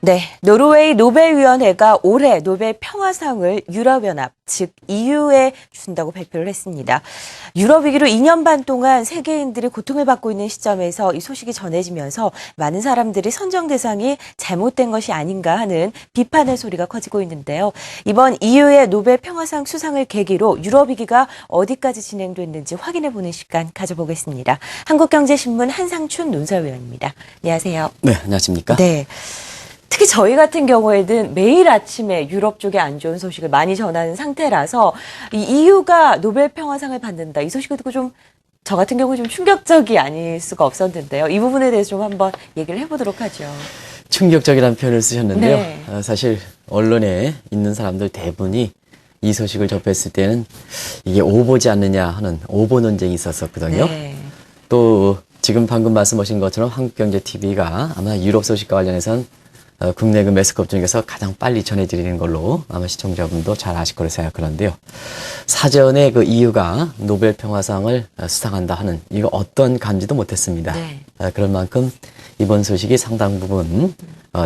네, 노르웨이 노벨위원회가 올해 노벨 평화상을 유럽연합, 즉 EU에 준다고 발표를 했습니다. 유럽 위기로 2년 반 동안 세계인들이 고통을 받고 있는 시점에서 이 소식이 전해지면서 많은 사람들이 선정 대상이 잘못된 것이 아닌가 하는 비판의 소리가 커지고 있는데요. 이번 EU의 노벨 평화상 수상을 계기로 유럽 위기가 어디까지 진행됐는지 확인해보는 시간 가져보겠습니다. 한국경제신문 한상춘 논설위원입니다. 안녕하세요. 네, 안녕하십니까? 네. 특히 저희 같은 경우에는 매일 아침에 유럽 쪽에 안 좋은 소식을 많이 전하는 상태라서 이 EU가 노벨 평화상을 받는다. 이 소식을 듣고 좀 저 같은 경우 좀 충격적이 아닐 수가 없었는데요. 이 부분에 대해서 좀 한번 얘기를 해보도록 하죠. 충격적이라는 표현을 쓰셨는데요. 네. 사실 언론에 있는 사람들 대부분이 이 소식을 접했을 때는 이게 오보지 않느냐 하는 오보 논쟁이 있었었거든요. 네. 또 지금 방금 말씀하신 것처럼 한국경제TV가 아마 유럽 소식과 관련해서는 국내 그 매스컴 중에서 가장 빨리 전해드리는 걸로 아마 시청자분도 잘 아실 거로 생각하는데요. 사전에 그 EU가 노벨 평화상을 수상한다 하는 이거 어떤 감지도 못했습니다. 네. 그런 만큼 이번 소식이 상당 부분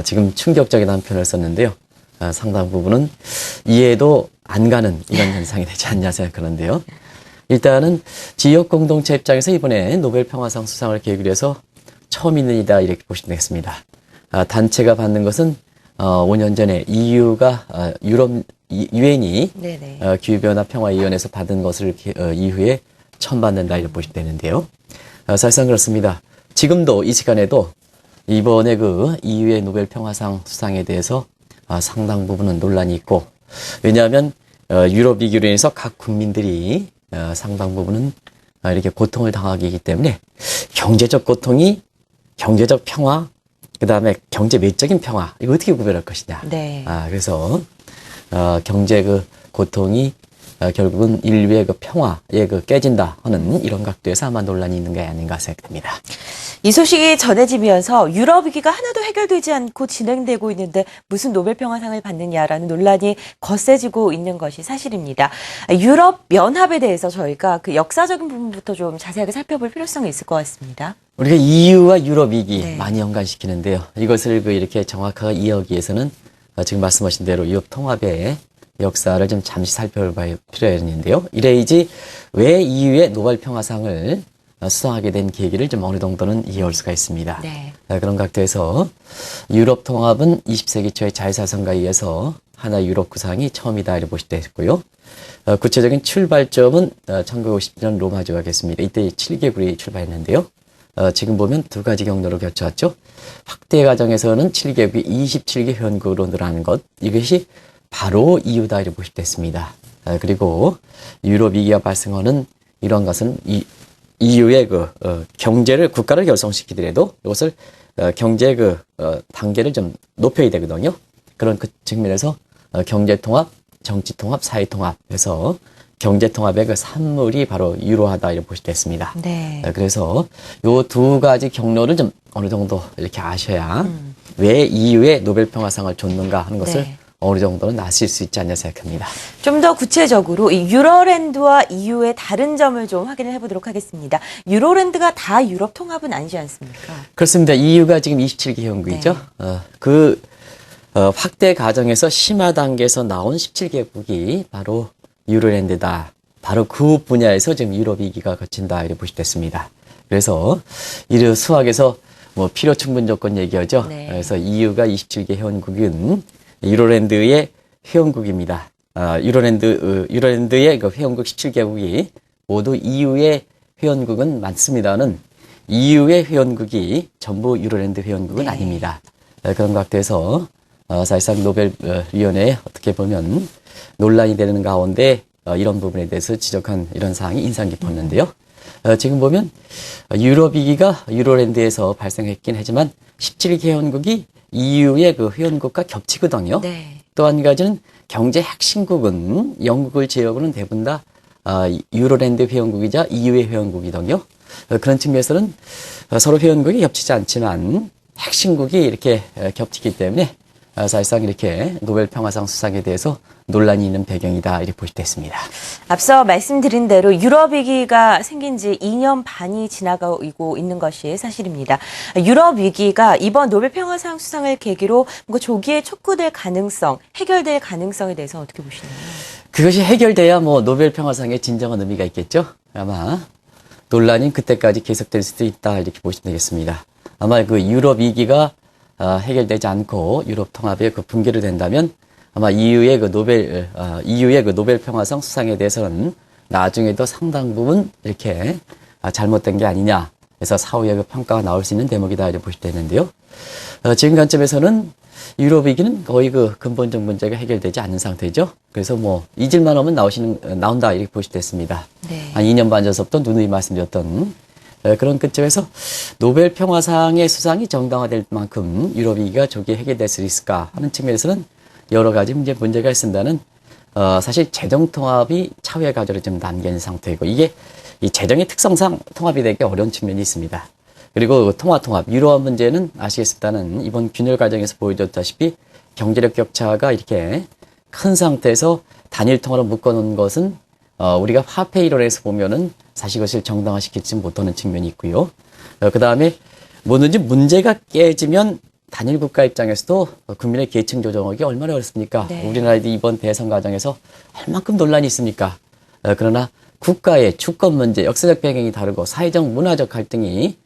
지금 충격적이라는 표현을 썼는데요. 상당 부분은 이해도 안 가는 이런 현상이 되지 않냐 생각하는데요. 일단은 지역 공동체 입장에서 이번에 노벨 평화상 수상을 계기로 해서 처음 있는 일이다 이렇게 보시면 되겠습니다. 단체가 받는 것은 5년 전에 EU가 유럽 유엔이 기후변화 평화위원회에서 받은 것을 이후에 처음 받는다 이렇게 보시면 되는데요. 사실상 그렇습니다. 지금도 이 시간에도 이번에 그 EU의 노벨 평화상 수상에 대해서 상당 부분은 논란이 있고, 왜냐하면 유럽 위기로 인해서 각 국민들이 상당 부분은 이렇게 고통을 당하기 때문에 경제적 고통이 경제적 평화, 그 다음에 경제 외적인 평화, 이거 어떻게 구별할 것이냐. 네. 그래서, 경제 그 고통이, 결국은 인류의 그 평화에 그 깨진다 하는 이런 각도에서 아마 논란이 있는 게 아닌가 생각됩니다. 이 소식이 전해지면서 유럽 위기가 하나도 해결되지 않고 진행되고 있는데 무슨 노벨 평화상을 받느냐라는 논란이 거세지고 있는 것이 사실입니다. 유럽 연합에 대해서 저희가 그 역사적인 부분부터 좀 자세하게 살펴볼 필요성이 있을 것 같습니다. 우리가 EU와 유럽 위기 네. 많이 연관시키는데요. 이것을 그 이렇게 정확하게 이해하기 위해서는 지금 말씀하신 대로 유럽 통합의 역사를 좀 잠시 살펴볼 필요가 있는데요. 이래야지 왜 EU의 노벨 평화상을 수상하게 된 계기를 좀 어느 정도는 이해할 수가 있습니다. 네. 그런 각도에서 유럽 통합은 20세기 초의 자유사상가에 의해서 하나 유럽 구상이 처음이다 이렇게 보실 때 있고요. 구체적인 출발점은 1950년 로마 조약이었습니다. 이때 7개국이 출발했는데요. 지금 보면 두 가지 경로로 겹쳐왔죠. 확대 과정에서는 7개국이 27개 회원국으로 늘어나는 것, 이것이 바로 EU다 이렇게 보실 때 있습니다. 그리고 유럽 위기가 발생하는 이러한 것은 EU의 경제를, 국가를 결성시키더라도 이것을 경제 단계를 좀 높여야 되거든요. 그런 그 측면에서 경제 통합, 정치 통합, 사회 통합에서 경제 통합의 그 산물이 바로 유로하다 이렇게 보실 때 있습니다. 네. 그래서 요 두 가지 경로를 좀 어느 정도 이렇게 아셔야 왜 EU의 노벨 평화상을 줬는가 하는 것을 네. 어느 정도는 아실 수 있지 않냐 생각합니다. 좀 더 구체적으로 이 유로랜드와 EU의 다른 점을 좀 확인을 해보도록 하겠습니다. 유로랜드가 다 유럽 통합은 아니지 않습니까? 그렇습니다. EU가 지금 27개 회원국이죠. 네. 확대 과정에서 심화 단계에서 나온 17개국이 바로 유로랜드다. 바로 그 분야에서 지금 유럽 위기가 거친다 이렇게 보시됐습니다. 그래서 이 수학에서 뭐 필요 충분 조건 얘기하죠. 네. 그래서 EU가 27개 회원국은 유로랜드의 회원국입니다. 유로랜드의 그 회원국 17개국이 모두 EU의 회원국은 많습니다는 EU의 회원국이 전부 유로랜드 회원국은 네. 아닙니다. 그런 각도에서 사실상 노벨위원회에 어떻게 보면 논란이 되는 가운데 이런 부분에 대해서 지적한 이런 사항이 인상 깊었는데요. 지금 보면 유럽 위기가 유로랜드에서 발생했긴 하지만 17개 회원국이 EU의 그 회원국과 겹치거든요. 네. 또 한 가지는 경제 핵심국은 영국을 제외하고는 대부분 다 유로랜드 회원국이자 EU의 회원국이거든요. 그런 측면에서는 서로 회원국이 겹치지 않지만 핵심국이 이렇게 겹치기 때문에 사실상 이렇게 노벨 평화상 수상에 대해서 논란이 있는 배경이다 이렇게 보시됐습니다. 앞서 말씀드린 대로 유럽 위기가 생긴 지 2년 반이 지나가고 있는 것이 사실입니다. 유럽 위기가 이번 노벨 평화상 수상을 계기로 뭔가 조기에 촉구될 가능성, 해결될 가능성에 대해서 어떻게 보시나요? 그것이 해결돼야 뭐 노벨 평화상의 진정한 의미가 있겠죠. 아마 논란이 그때까지 계속될 수도 있다 이렇게 보시면 되겠습니다. 아마 그 유럽 위기가 해결되지 않고 유럽 통합의 그 붕괴로 된다면 아마 EU의 그 노벨 평화상 수상에 대해서는 나중에도 상당 부분 이렇게 잘못된 게 아니냐 해서 사후에 그 평가가 나올 수 있는 대목이다 이렇게 보실 때 있는데요. 지금 관점에서는 유럽 위기는 거의 그 근본적 문제가 해결되지 않는 상태죠. 그래서 뭐 잊을만 하면 나온다 이렇게 보실 때 있습니다. 네. 한 2년 반 전서부터 누누이 말씀드렸던 그런 끝점에서 노벨 평화상의 수상이 정당화될 만큼 유럽 위기가 조기에 해결될 수 있을까 하는 측면에서는 여러 가지 문제가 있습니다는 사실 재정 통합이 차후의 과제로 좀 남겨 있는 상태이고 이게 이 재정의 특성상 통합이 되기 어려운 측면이 있습니다. 그리고 통합, 유로화 문제는 아시겠습니다는 이번 균열 과정에서 보여줬다시피 경제력 격차가 이렇게 큰 상태에서 단일 통화로 묶어놓은 것은 우리가 화폐 이론에서 보면은 사실 그것을 정당화시키지 못하는 측면이 있고요. 그 다음에 뭐든지 문제가 깨지면 단일 국가 입장에서도 국민의 계층 조정하기 얼마나 어렵습니까? 네. 우리나라도 이번 대선 과정에서 얼만큼 논란이 있습니까? 그러나 국가의 주권 문제, 역사적 배경이 다르고 사회적 문화적 갈등이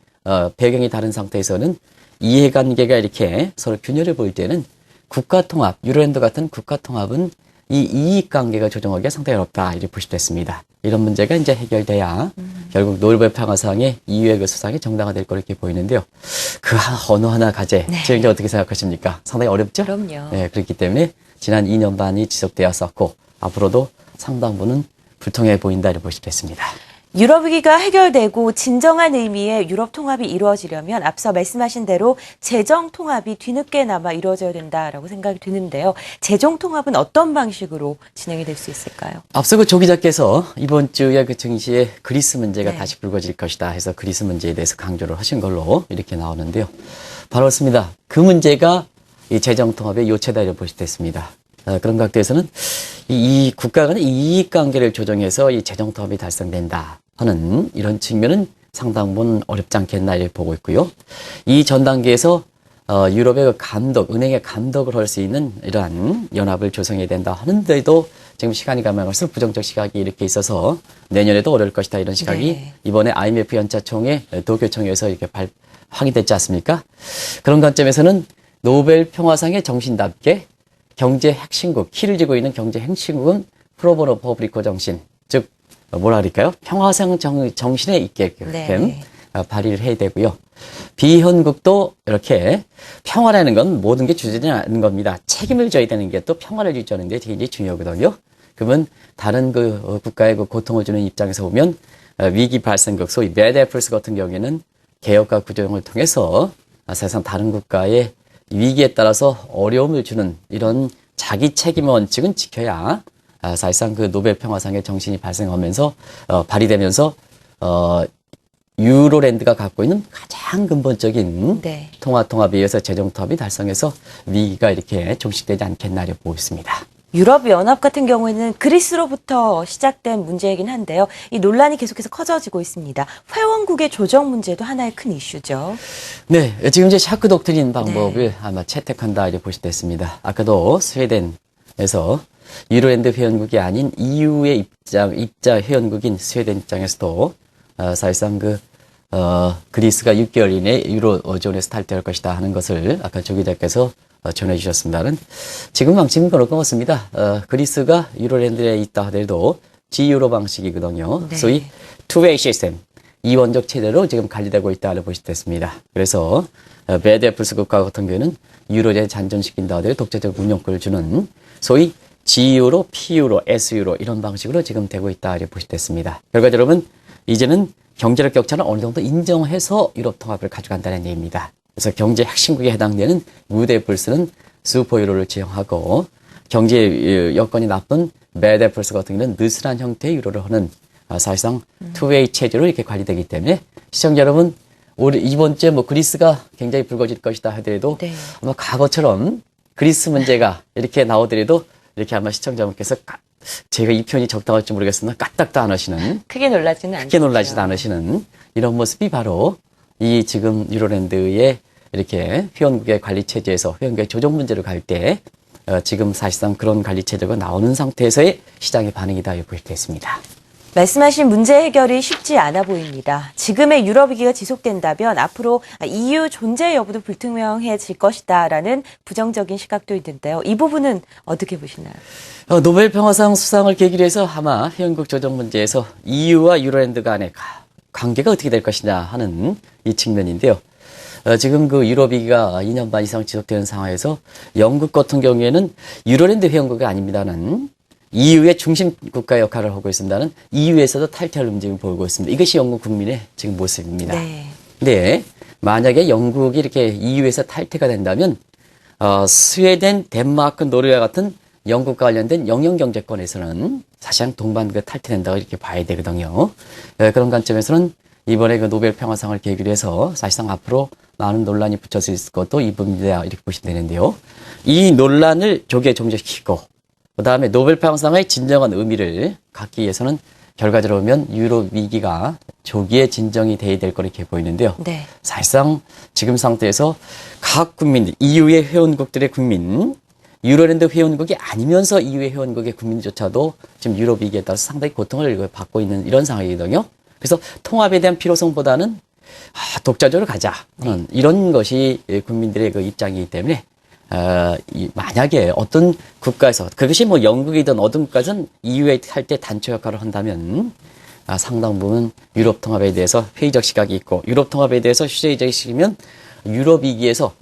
배경이 다른 상태에서는 이해관계가 이렇게 서로 균열을 보일 때는 국가 통합, 유로랜드 같은 국가 통합은 이 이익관계가 조정하기가 상당히 어렵다 이렇게 보시됐습니다. 이런 문제가 이제 해결돼야 결국 노벨 평화상의 EU의 그 수상이 정당화될 거 이렇게 보이는데요. 그 어느 하나 과제, 네. 지금 어떻게 생각하십니까? 상당히 어렵죠? 그럼요. 네, 그렇기 때문에 지난 2년 반이 지속되었었고 앞으로도 상당 부분은 불통해 보인다 이렇게 보시겠습니다. 유럽 위기가 해결되고 진정한 의미의 유럽 통합이 이루어지려면 앞서 말씀하신 대로 재정 통합이 뒤늦게나마 이루어져야 된다라고 생각이 드는데요. 재정 통합은 어떤 방식으로 진행이 될 수 있을까요? 앞서 그 조 기자께서 이번 주에 그 증시에 그리스 문제가 네. 다시 다시 불거질 것이다 해서 그리스 문제에 대해서 강조를 하신 걸로 이렇게 나오는데요. 바로 그렇습니다. 그 문제가 이 재정 통합의 요체다 이렇게 보실 때 있습니다. 그런 각도에서는 이 국가 간의 이익 관계를 조정해서 이 재정 통합이 달성된다 하는 이런 측면은 상당 부분 어렵지 않겠나 이렇게 보고 있고요. 이 전 단계에서 유럽의 그 감독, 은행의 감독을 할 수 있는 이러한 연합을 조성해야 된다 하는데도 지금 시간이 가면 갈수록 부정적 시각이 이렇게 있어서 내년에도 어려울 것이다 이런 시각이 네. 이번에 IMF 연차총회 도쿄총회에서 이렇게 확인됐지 않습니까? 그런 관점에서는 노벨 평화상의 정신답게 경제 핵심국, 키를 쥐고 있는 경제 핵심국은 프로보노 퍼블리코 정신, 즉 뭐라 그럴까요? 평화상 정신에 있게끔 네. 발휘를 해야 되고요. 비현국도 이렇게 평화라는 건 모든 게 주어지지 않는 겁니다. 책임을 져야 되는 게 또 평화를 유지하는 데 굉장히 중요하거든요. 그러면 다른 그 국가의 그 고통을 주는 입장에서 보면 위기 발생국, 소위 배드 애플스 같은 경우에는 개혁과 구조정을 통해서 사실상 다른 국가의 위기에 따라서 어려움을 주는 이런 자기 책임 원칙은 지켜야 사실상 그 노벨 평화상의 정신이 발생하면서 발휘되면서 유로랜드가 갖고 있는 가장 근본적인 네. 통합에 의해서 재정 통합이 달성해서 위기가 이렇게 종식되지 않겠나 이렇게 보고 있습니다. 유럽연합 같은 경우에는 그리스로부터 시작된 문제이긴 한데요. 이 논란이 계속해서 커져지고 있습니다. 회원국의 조정 문제도 하나의 큰 이슈죠. 네, 지금 이제 샤크 독트린 방법을 네. 아마 채택한다 이렇게 보실 때 있습니다. 아까도 스웨덴에서 유로랜드 회원국이 아닌 EU의 입자 회원국인 스웨덴 입장에서도 사실상 그리스가 6개월 이내에 유로존에서 탈퇴할 것이다 하는 것을 아까 조 기자께서 전해주셨습니다는 지금 방식은 그럴 것 같습니다. 그리스가 유로랜드에 있다 하더라도 G유로 방식이거든요. 네. 소위 투웨이 시스템, 이원적 체제로 지금 관리되고 있다고 보실 때 있습니다. 그래서 배드 애플스 국가 같은 경우는 유로제 잔존시킨다 하더라도 독자적 운영권을 주는 소위 G유로, P유로, S유로 이런 방식으로 지금 되고 있다 이렇게 보실 때 있습니다. 결과적으로는 이제는 경제력 격차는 어느 정도 인정해서 유럽 통합을 가져간다는 얘기입니다. 그래서 경제 핵심국에 해당되는 무대애플스는 슈퍼유로를 지정하고 경제 여건이 나쁜 배드애플스 같은 경우는 느슨한 형태의 유로를 하는 사실상 투웨이 체제로 이렇게 관리되기 때문에 시청자 여러분 이번 주에 뭐 그리스가 굉장히 불거질 것이다 하더라도 네. 아마 과거처럼 그리스 문제가 이렇게 나오더라도 이렇게 아마 시청자분께서 제가 이 표현이 적당할지 모르겠으나 까딱도 안 하시는 크게 놀라지는 않죠. 크게 놀라지도 않으시는 이런 모습이 바로 이 지금 유로랜드의 이렇게 회원국의 관리 체제에서 회원국의 조정 문제를 갈 때 지금 사실상 그런 관리 체제가 나오는 상태에서의 시장의 반응이다 이렇게 보겠습니다. 말씀하신 문제 해결이 쉽지 않아 보입니다. 지금의 유럽 위기가 지속된다면 앞으로 EU 존재 여부도 불투명해질 것이다라는 부정적인 시각도 있는데요. 이 부분은 어떻게 보시나요? 노벨 평화상 수상을 계기로 해서 아마 회원국 조정 문제에서 EU와 유로랜드 간의 관계가 어떻게 될 것이냐 하는 이 측면인데요. 지금 그 유럽 위기가 2년 반 이상 지속되는 상황에서 영국 같은 경우에는 유로랜드 회원국이 아닙니다는 EU의 중심 국가 역할을 하고 있습니다는 EU에서도 탈퇴할 움직임을 보이고 있습니다. 이것이 영국 국민의 지금 모습입니다. 네. 네, 만약에 영국이 이렇게 EU에서 탈퇴가 된다면 스웨덴, 덴마크, 노르웨이와 같은 영국과 관련된 영영 경제권에서는 사실상 동반 탈퇴된다고 이렇게 봐야 되거든요. 그런 관점에서는 이번에 그 노벨 평화상을 계기로 해서 사실상 앞으로 많은 논란이 붙여져 있을 것도 이 부분이다 이렇게 보시면 되는데요. 이 논란을 조기에 종식시키고 그다음에 노벨 평화상의 진정한 의미를 갖기 위해서는 결과적으로 보면 유럽 위기가 조기에 진정이 돼야 될 거로 이렇게 보이는데요. 네. 사실상 지금 상태에서 각 국민들, EU의 회원국들의 국민, 유로랜드 회원국이 아니면서 EU의 회원국의 국민조차도 지금 유럽 위기에 따라서 상당히 고통을 받고 있는 이런 상황이거든요. 그래서 통합에 대한 필요성보다는 독자적으로 가자. 이런 것이 국민들의 그 입장이기 때문에 만약에 어떤 국가에서 그것이 뭐 영국이든 어떤 국가든 EU에 할 때 단초 역할을 한다면 상당 부분 유럽 통합에 대해서 회의적 시각이 있고 유럽 통합에 대해서 휴재적 시각이면 유럽 위기에서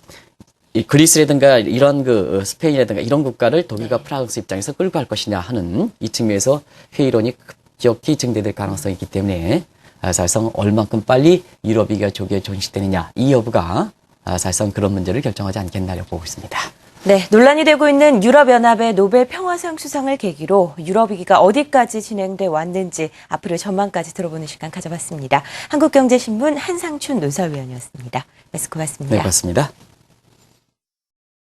이 그리스라든가 이런 그 스페인이라든가 이런 국가를 독일과 프랑스 입장에서 끌고 갈 것이냐 하는 이 측면에서 회의론이 급격히 증대될 가능성이 있기 때문에 사실상 얼만큼 빨리 유럽 위기가 조기에 종식되느냐 이 여부가 사실상 그런 문제를 결정하지 않겠나라고 보고 있습니다. 네, 논란이 되고 있는 유럽연합의 노벨 평화상 수상을 계기로 유럽 위기가 어디까지 진행돼 왔는지 앞으로 전망까지 들어보는 시간 가져봤습니다. 한국경제신문 한상춘 논설위원이었습니다. 말씀 고맙습니다. 네, 고맙습니다.